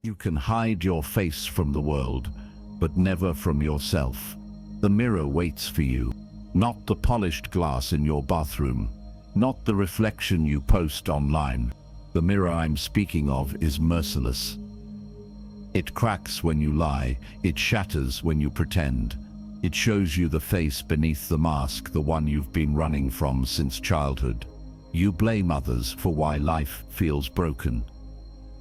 You can hide your face from the world, but never from yourself. The mirror waits for you, not the polished glass in your bathroom, not the reflection you post online. The mirror I'm speaking of is merciless. It cracks when you lie, it shatters when you pretend. It shows you the face beneath the mask, the one you've been running from since childhood. You blame others for why life feels broken.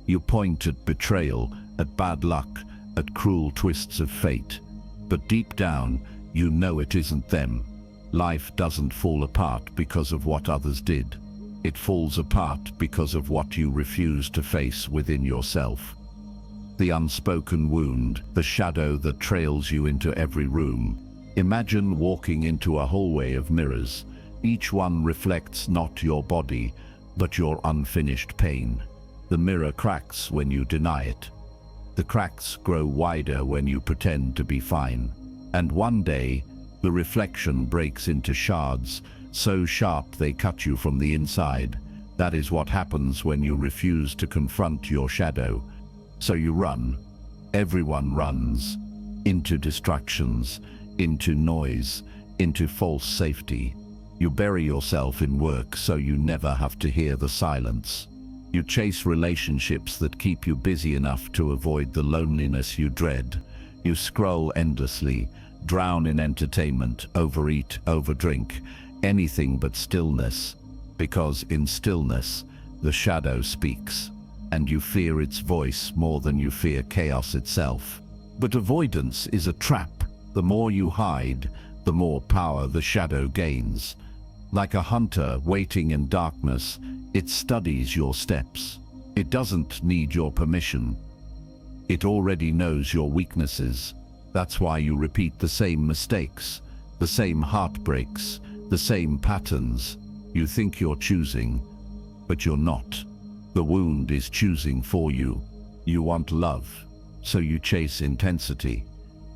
You point at betrayal, at bad luck, at cruel twists of fate. But deep down, you know it isn't them. Life doesn't fall apart because of what others did. It falls apart because of what you refuse to face within yourself. The unspoken wound, the shadow that trails you into every room. Imagine walking into a hallway of mirrors. Each one reflects not your body, but your unfinished pain. The mirror cracks when you deny it. The cracks grow wider when you pretend to be fine. And one day, the reflection breaks into shards, so sharp they cut you from the inside. That is what happens when you refuse to confront your shadow. So you run. Everyone runs. Into distractions, into noise, into false safety. You bury yourself in work so you never have to hear the silence. You chase relationships that keep you busy enough to avoid the loneliness you dread. You scroll endlessly, drown in entertainment, overeat, overdrink, anything but stillness. Because in stillness, the shadow speaks, and you fear its voice more than you fear chaos itself. But avoidance is a trap. The more you hide, the more power the shadow gains. Like a hunter waiting in darkness, it studies your steps. It doesn't need your permission. It already knows your weaknesses. That's why you repeat the same mistakes, the same heartbreaks, the same patterns. You think you're choosing, but you're not. The wound is choosing for you. You want love, so you chase intensity.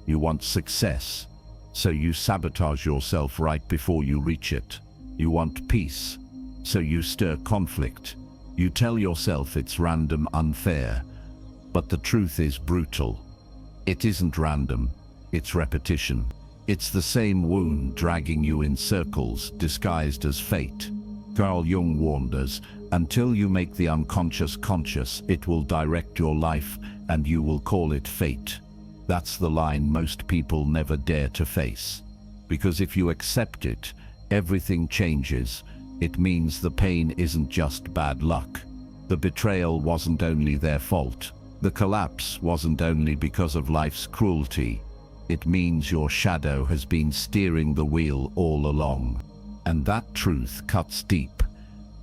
You want success, so you sabotage yourself right before you reach it. You want peace, so you stir conflict. You tell yourself it's random, unfair, but the truth is brutal. It isn't random, it's repetition. It's the same wound dragging you in circles, disguised as fate. Carl Jung warned us, until you make the unconscious conscious, it will direct your life and you will call it fate. That's the line most people never dare to face. Because if you accept it, everything changes. It means the pain isn't just bad luck. The betrayal wasn't only their fault. The collapse wasn't only because of life's cruelty. It means your shadow has been steering the wheel all along. And that truth cuts deep.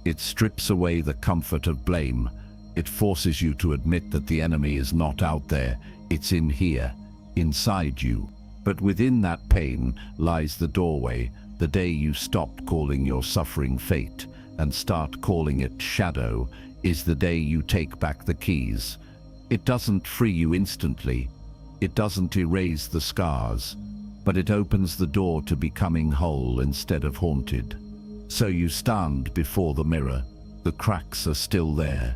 It strips away the comfort of blame. It forces you to admit that the enemy is not out there, it's in here, inside you. But within that pain lies the doorway. The day you stop calling your suffering fate and start calling it shadow is the day you take back the keys. It doesn't free you instantly. It doesn't erase the scars, but it opens the door to becoming whole instead of haunted. So you stand before the mirror. The cracks are still there.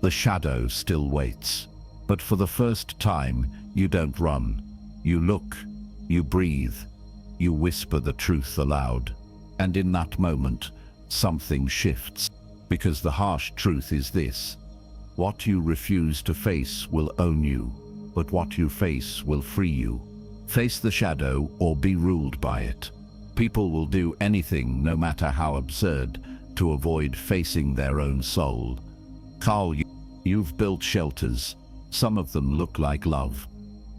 The shadow still waits. But for the first time, you don't run. You look, you breathe, you whisper the truth aloud. And in that moment, something shifts. Because the harsh truth is this: what you refuse to face will own you, but what you face will free you. Face the shadow or be ruled by it. People will do anything, no matter how absurd, to avoid facing their own soul. Carl, you've built shelters. Some of them look like love.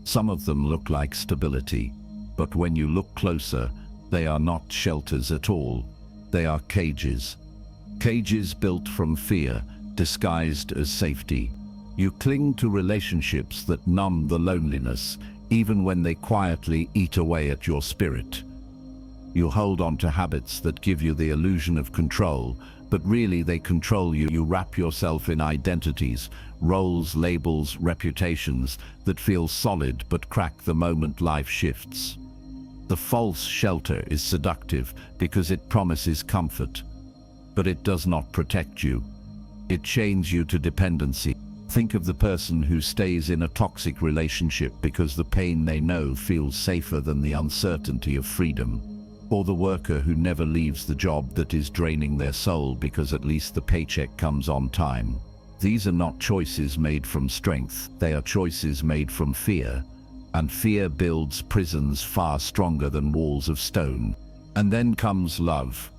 Some of them look like stability. But when you look closer, they are not shelters at all. They are cages. Cages built from fear, disguised as safety. You cling to relationships that numb the loneliness, even when they quietly eat away at your spirit. You hold on to habits that give you the illusion of control, but really they control you. You wrap yourself in identities, roles, labels, reputations that feel solid but crack the moment life shifts. The false shelter is seductive because it promises comfort, but it does not protect you. It chains you to dependency. Think of the person who stays in a toxic relationship because the pain they know feels safer than the uncertainty of freedom. Or the worker who never leaves the job that is draining their soul because at least the paycheck comes on time. These are not choices made from strength, they are choices made from fear. And fear builds prisons far stronger than walls of stone. And then comes love,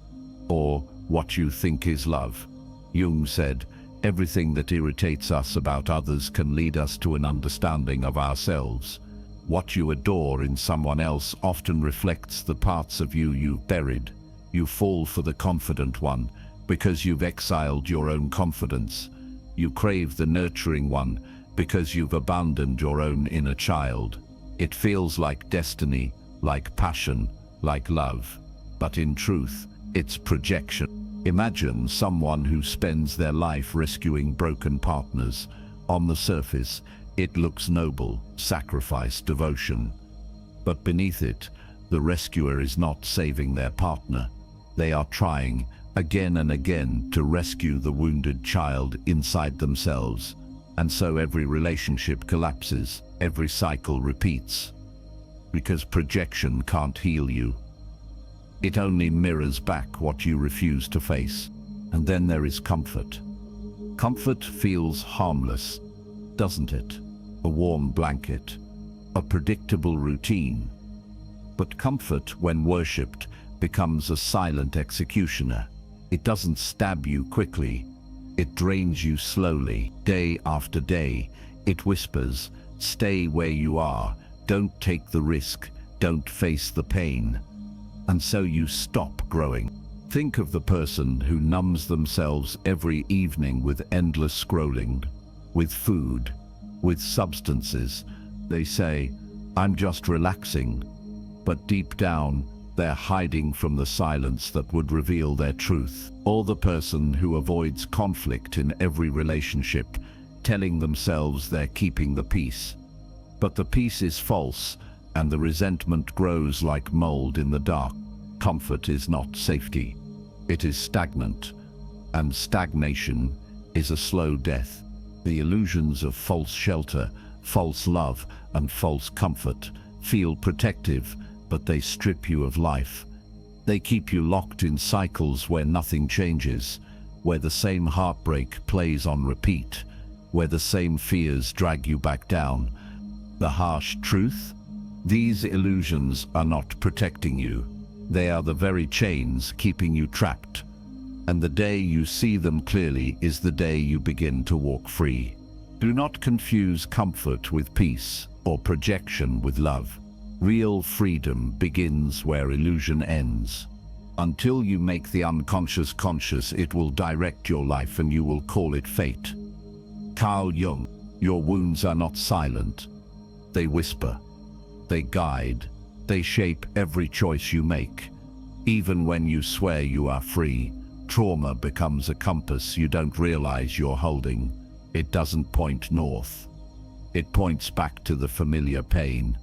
or what you think is love. Jung said, everything that irritates us about others can lead us to an understanding of ourselves. What you adore in someone else often reflects the parts of you you've buried. You fall for the confident one because you've exiled your own confidence. You crave the nurturing one because you've abandoned your own inner child. It feels like destiny, like passion, like love. But in truth, it's projection. Imagine someone who spends their life rescuing broken partners. On the surface, it looks noble, sacrifice, devotion. But beneath it, the rescuer is not saving their partner. They are trying, again and again, to rescue the wounded child inside themselves. And so every relationship collapses, every cycle repeats. Because projection can't heal you. It only mirrors back what you refuse to face. And then there is comfort. Comfort feels harmless, doesn't it? A warm blanket, a predictable routine. But comfort, when worshipped, becomes a silent executioner. It doesn't stab you quickly. It drains you slowly, day after day. It whispers, stay where you are, don't take the risk, don't face the pain. And so you stop growing. Think of the person who numbs themselves every evening with endless scrolling, with food, with substances. They say, I'm just relaxing. But deep down, they're hiding from the silence that would reveal their truth. Or the person who avoids conflict in every relationship, telling themselves they're keeping the peace. But the peace is false, and the resentment grows like mold in the dark. Comfort is not safety. It is stagnant, and stagnation is a slow death. The illusions of false shelter, false love, and false comfort feel protective, but they strip you of life. They keep you locked in cycles where nothing changes, where the same heartbreak plays on repeat, where the same fears drag you back down. The harsh truth? These illusions are not protecting you. They are the very chains keeping you trapped. And the day you see them clearly is the day you begin to walk free. Do not confuse comfort with peace or projection with love. Real freedom begins where illusion ends. Until you make the unconscious conscious, it will direct your life and you will call it fate. Carl Jung, your wounds are not silent. They whisper. They guide. They shape every choice you make. Even when you swear you are free, trauma becomes a compass you don't realize you're holding. It doesn't point north. It points back to the familiar pain.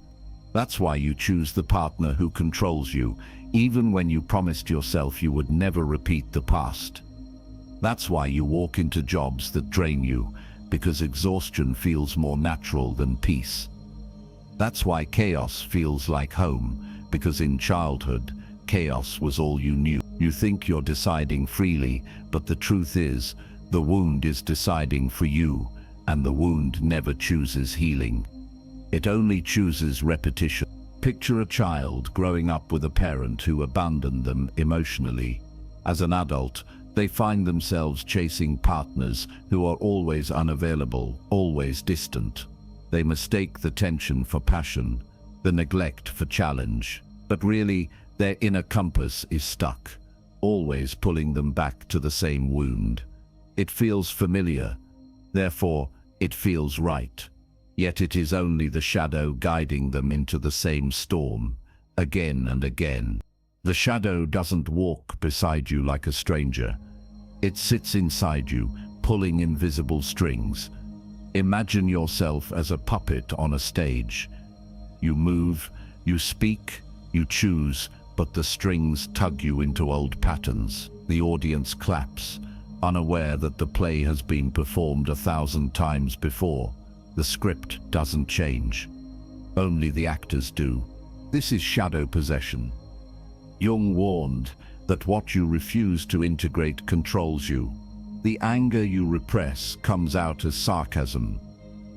That's why you choose the partner who controls you, even when you promised yourself you would never repeat the past. That's why you walk into jobs that drain you, because exhaustion feels more natural than peace. That's why chaos feels like home, because in childhood, chaos was all you knew. You think you're deciding freely, but the truth is, the wound is deciding for you, and the wound never chooses healing. It only chooses repetition. Picture a child growing up with a parent who abandoned them emotionally. As an adult, they find themselves chasing partners who are always unavailable, always distant. They mistake the tension for passion, the neglect for challenge. But really, their inner compass is stuck, always pulling them back to the same wound. It feels familiar, therefore it feels right. Yet it is only the shadow guiding them into the same storm, again and again. The shadow doesn't walk beside you like a stranger. It sits inside you, pulling invisible strings. Imagine yourself as a puppet on a stage. You move, you speak, you choose, but the strings tug you into old patterns. The audience claps, unaware that the play has been performed 1,000 times before. The script doesn't change. Only the actors do. This is shadow possession. Jung warned that what you refuse to integrate controls you. The anger you repress comes out as sarcasm,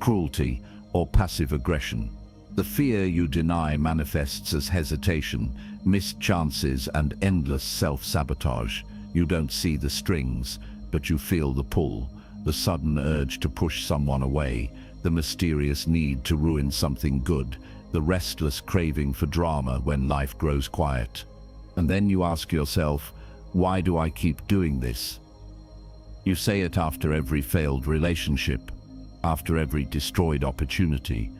cruelty, or passive aggression. The fear you deny manifests as hesitation, missed chances, and endless self-sabotage. You don't see the strings, but you feel the pull, the sudden urge to push someone away, the mysterious need to ruin something good, the restless craving for drama when life grows quiet. And then you ask yourself, why do I keep doing this? You say it after every failed relationship, after every destroyed opportunity,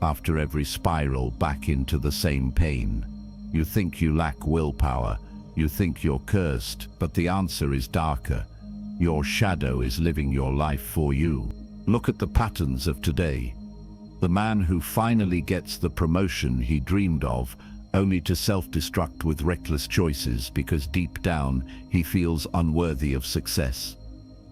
after every spiral back into the same pain. You think you lack willpower, you think you're cursed, but the answer is darker. Your shadow is living your life for you. Look at the patterns of today. The man who finally gets the promotion he dreamed of, only to self-destruct with reckless choices because deep down he feels unworthy of success.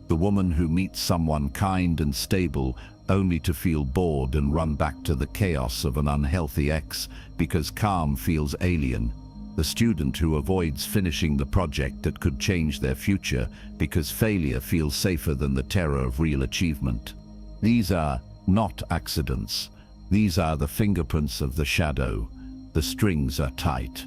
The woman who meets someone kind and stable, only to feel bored and run back to the chaos of an unhealthy ex because calm feels alien. The student who avoids finishing the project that could change their future because failure feels safer than the terror of real achievement. These are not accidents. These are the fingerprints of the shadow. The strings are tight.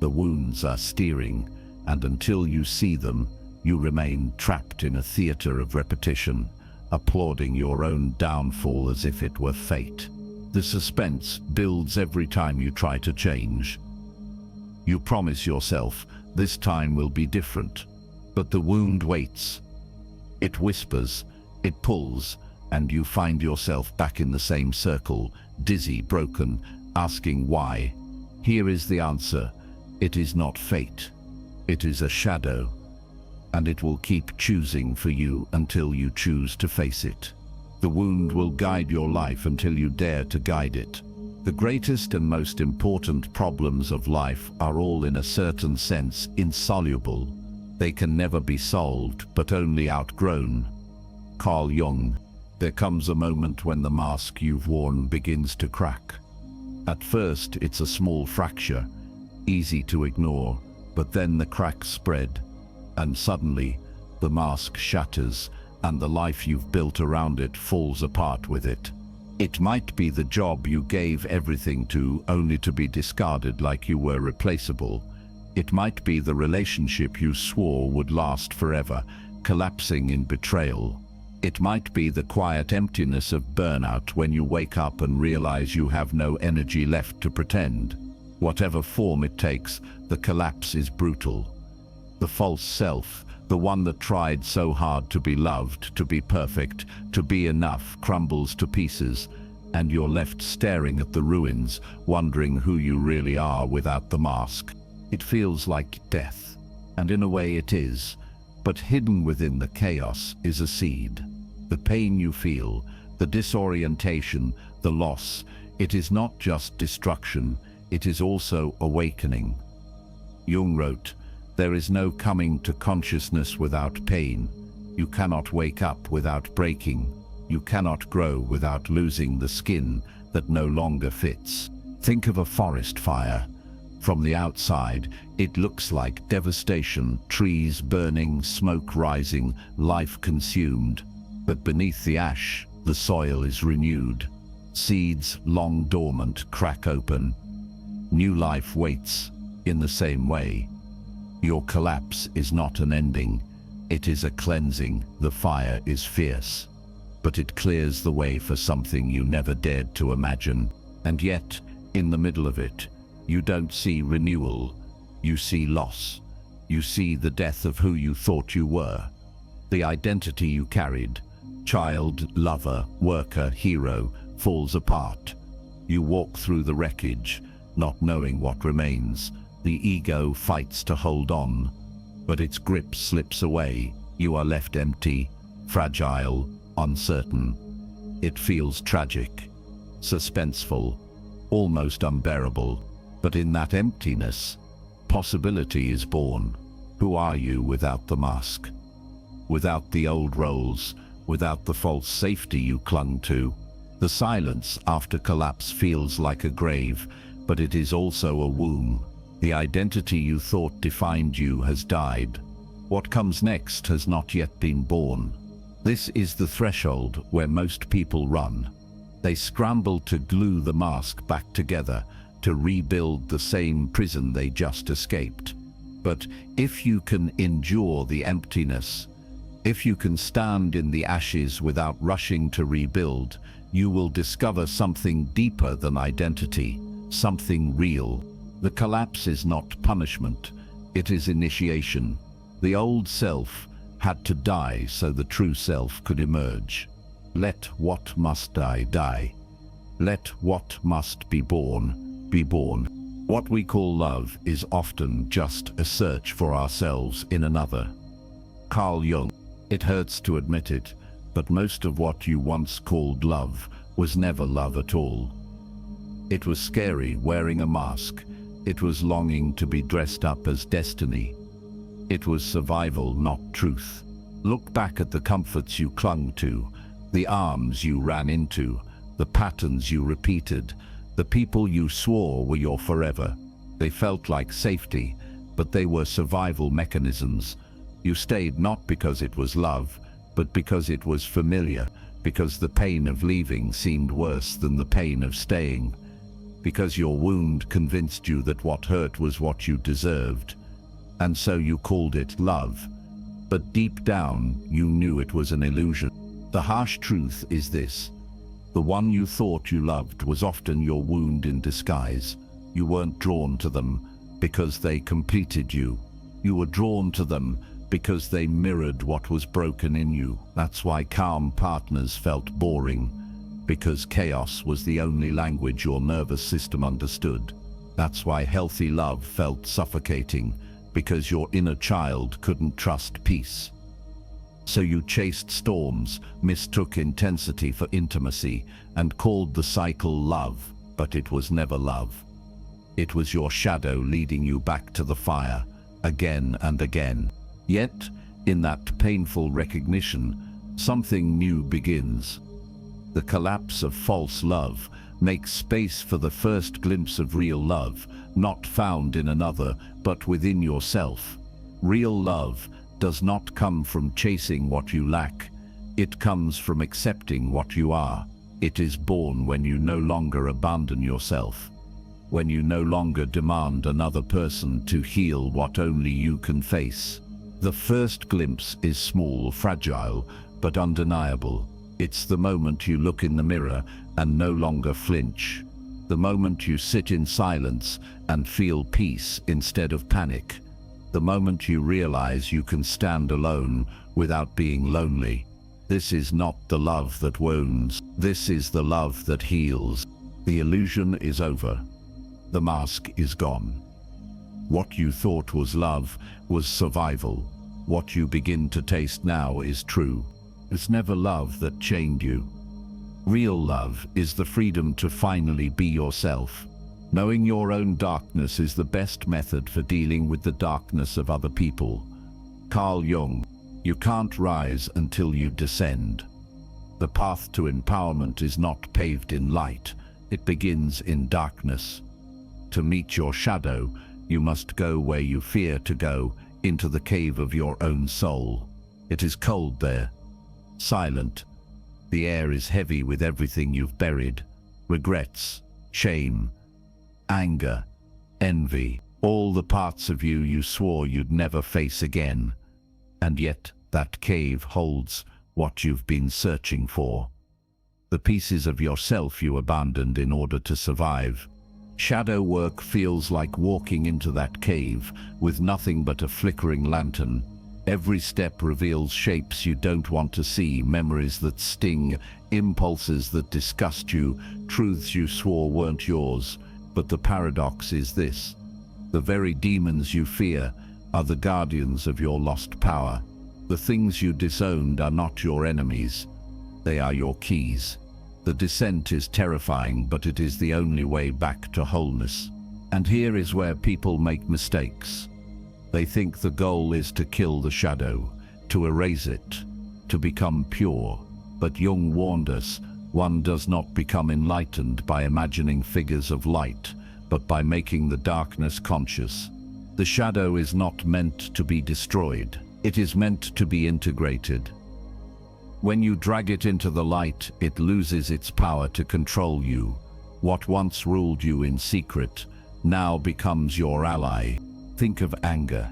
The wounds are steering, and until you see them, you remain trapped in a theater of repetition, applauding your own downfall as if it were fate. The suspense builds every time you try to change. You promise yourself, this time will be different, but the wound waits. It whispers, it pulls, and you find yourself back in the same circle, dizzy, broken, asking why. Here is the answer. It is not fate. It is a shadow, and it will keep choosing for you until you choose to face it. The wound will guide your life until you dare to guide it. The greatest and most important problems of life are all in a certain sense insoluble. They can never be solved, but only outgrown. Carl Jung. There comes a moment when the mask you've worn begins to crack. At first, it's a small fracture, easy to ignore, but then the cracks spread, and suddenly, the mask shatters, and the life you've built around it falls apart with it. It might be the job you gave everything to, only to be discarded like you were replaceable. It might be the relationship you swore would last forever, collapsing in betrayal. It might be the quiet emptiness of burnout when you wake up and realize you have no energy left to pretend. Whatever form it takes, the collapse is brutal. The false self, the one that tried so hard to be loved, to be perfect, to be enough, crumbles to pieces, and you're left staring at the ruins, wondering who you really are without the mask. It feels like death, and in a way it is, but hidden within the chaos is a seed. The pain you feel, the disorientation, the loss, it is not just destruction, it is also awakening. Jung wrote, "There is no coming to consciousness without pain. You cannot wake up without breaking. You cannot grow without losing the skin that no longer fits." Think of a forest fire. From the outside, it looks like devastation, trees burning, smoke rising, life consumed. But beneath the ash, the soil is renewed. Seeds, long dormant, crack open. New life waits in the same way. Your collapse is not an ending. It is a cleansing. The fire is fierce, but it clears the way for something you never dared to imagine. And yet, in the middle of it, you don't see renewal. You see loss. You see the death of who you thought you were. The identity you carried, child, lover, worker, hero, falls apart. You walk through the wreckage, not knowing what remains. The ego fights to hold on, but its grip slips away. You are left empty, fragile, uncertain. It feels tragic, suspenseful, almost unbearable. But in that emptiness, possibility is born. Who are you without the mask? without the old roles, without the false safety you clung to. The silence after collapse feels like a grave, but it is also a womb. The identity you thought defined you has died. What comes next has not yet been born. This is the threshold where most people run. They scramble to glue the mask back together, to rebuild the same prison they just escaped. But if you can endure the emptiness, if you can stand in the ashes without rushing to rebuild, you will discover something deeper than identity, something real. The collapse is not punishment, it is initiation. The old self had to die so the true self could emerge. Let what must die, die. Let what must be born, be born. What we call love is often just a search for ourselves in another. Carl Jung. It hurts to admit it, but most of what you once called love was never love at all. It was scary wearing a mask. It was longing to be dressed up as destiny. It was survival, not truth. Look back at the comforts you clung to, the arms you ran into, the patterns you repeated, the people you swore were your forever. They felt like safety, but they were survival mechanisms. You stayed not because it was love, but because it was familiar, because the pain of leaving seemed worse than the pain of staying, because your wound convinced you that what hurt was what you deserved, and so you called it love. But deep down, you knew it was an illusion. The harsh truth is this: the one you thought you loved was often your wound in disguise. You weren't drawn to them because they completed you. You were drawn to them because they mirrored what was broken in you. That's why calm partners felt boring, because chaos was the only language your nervous system understood. That's why healthy love felt suffocating, because your inner child couldn't trust peace. So you chased storms, mistook intensity for intimacy, and called the cycle love, but it was never love. It was your shadow leading you back to the fire, again and again. Yet, in that painful recognition, something new begins. The collapse of false love makes space for the first glimpse of real love, not found in another, but within yourself. Real love does not come from chasing what you lack. It comes from accepting what you are. It is born when you no longer abandon yourself, when you no longer demand another person to heal what only you can face. The first glimpse is small, fragile, but undeniable. It's the moment you look in the mirror and no longer flinch. The moment you sit in silence and feel peace instead of panic. The moment you realize you can stand alone without being lonely. This is not the love that wounds. This is the love that heals. The illusion is over. The mask is gone. What you thought was love was survival. What you begin to taste now is true. It's never love that chained you. Real love is the freedom to finally be yourself. Knowing your own darkness is the best method for dealing with the darkness of other people. Carl Jung. You can't rise until you descend. The path to empowerment is not paved in light. It begins in darkness. To meet your shadow, you must go where you fear to go, into the cave of your own soul. It is cold there, silent. The air is heavy with everything you've buried. Regrets, shame, anger, envy, all the parts of you you swore you'd never face again. And yet that cave holds what you've been searching for. The pieces of yourself you abandoned in order to survive. Shadow work feels like walking into that cave with nothing but a flickering lantern. Every step reveals shapes you don't want to see, memories that sting, impulses that disgust you, truths you swore weren't yours. But the paradox is this: the very demons you fear are the guardians of your lost power. The things you disowned are not your enemies. They are your keys. The descent is terrifying, but it is the only way back to wholeness. And here is where people make mistakes. They think the goal is to kill the shadow. to erase it, to become pure. But Jung warned us, one does not become enlightened by imagining figures of light, but by making the darkness conscious. The shadow is not meant to be destroyed. It is meant to be integrated. When you drag it into the light, it loses its power to control you. What once ruled you in secret now becomes your ally. Think of anger.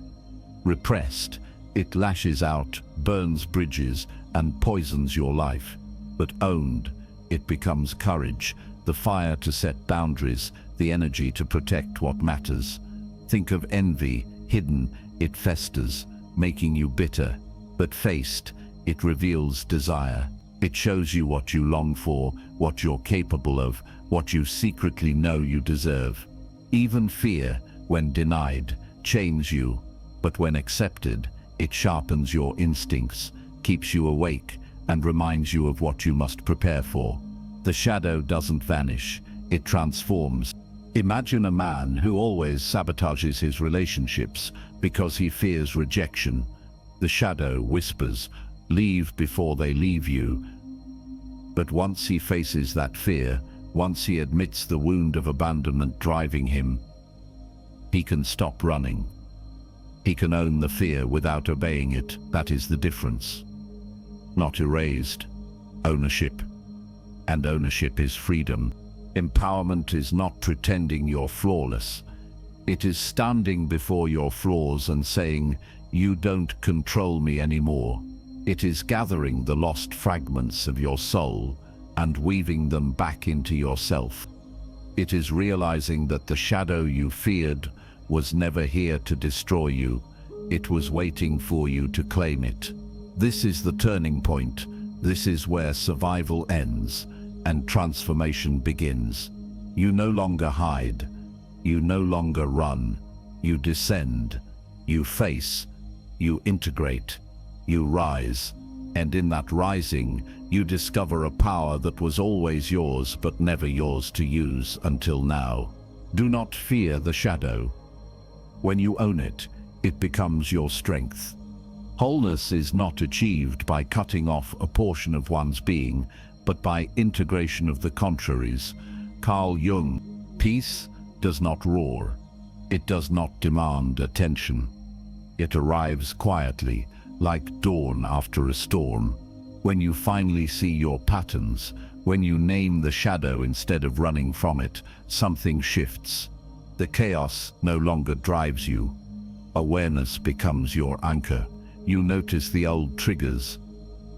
Repressed, it lashes out, burns bridges, and poisons your life. But owned, it becomes courage, the fire to set boundaries, the energy to protect what matters. Think of envy. Hidden, it festers, making you bitter. But faced, it reveals desire. It shows you what you long for, what you're capable of, what you secretly know you deserve. Even fear, when denied, chains you, but when accepted, it sharpens your instincts, keeps you awake, and reminds you of what you must prepare for. The shadow doesn't vanish, it transforms. Imagine a man who always sabotages his relationships because he fears rejection. The shadow whispers, "Leave before they leave you." But once he faces that fear, once he admits the wound of abandonment driving him, he can stop running. He can own the fear without obeying it. That is the difference. Not erased. Ownership. And ownership is freedom. Empowerment is not pretending you're flawless. It is standing before your flaws and saying, "You don't control me anymore." It is gathering the lost fragments of your soul and weaving them back into yourself. It is realizing that the shadow you feared was never here to destroy you. It was waiting for you to claim it. This is the turning point. This is where survival ends and transformation begins. You no longer hide. You no longer run. You descend. You face. You integrate. You rise. And in that rising, you discover a power that was always yours but never yours to use until now. Do not fear the shadow. When you own it, it becomes your strength. Wholeness is not achieved by cutting off a portion of one's being, but by integration of the contraries. Carl Jung. Peace does not roar. It does not demand attention. It arrives quietly, like dawn after a storm. When you finally see your patterns, when you name the shadow instead of running from it, something shifts. The chaos no longer drives you. Awareness becomes your anchor. You notice the old triggers,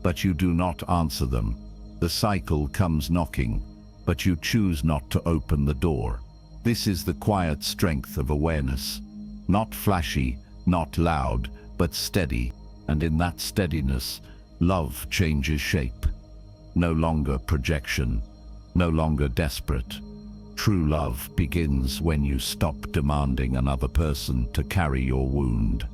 but you do not answer them. The cycle comes knocking, but you choose not to open the door. This is the quiet strength of awareness. Not flashy, not loud, but steady. And in that steadiness, love changes shape. No longer projection, no longer desperate. True love begins when you stop demanding another person to carry your wound.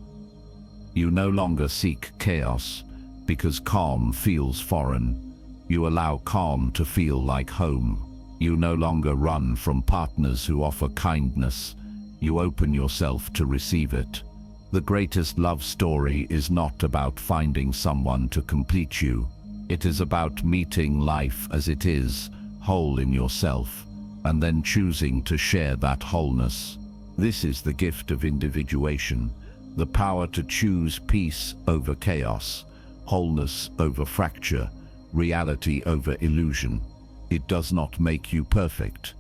You no longer seek chaos because calm feels foreign. You allow calm to feel like home. You no longer run from partners who offer kindness. You open yourself to receive it. The greatest love story is not about finding someone to complete you. It is about meeting life as it is, whole in yourself, and then choosing to share that wholeness. This is the gift of individuation, the power to choose peace over chaos, wholeness over fracture, reality over illusion. It does not make you perfect.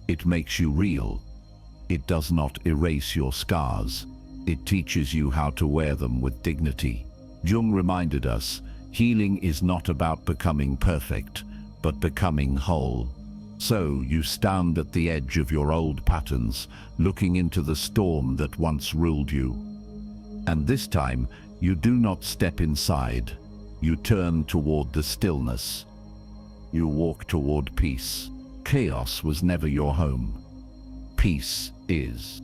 It makes you real. It does not erase your scars. It teaches you how to wear them with dignity. Jung reminded us, healing is not about becoming perfect, but becoming whole. So you stand at the edge of your old patterns, looking into the storm that once ruled you. And this time, you do not step inside. You turn toward the stillness. You walk toward peace. Chaos was never your home. Peace is.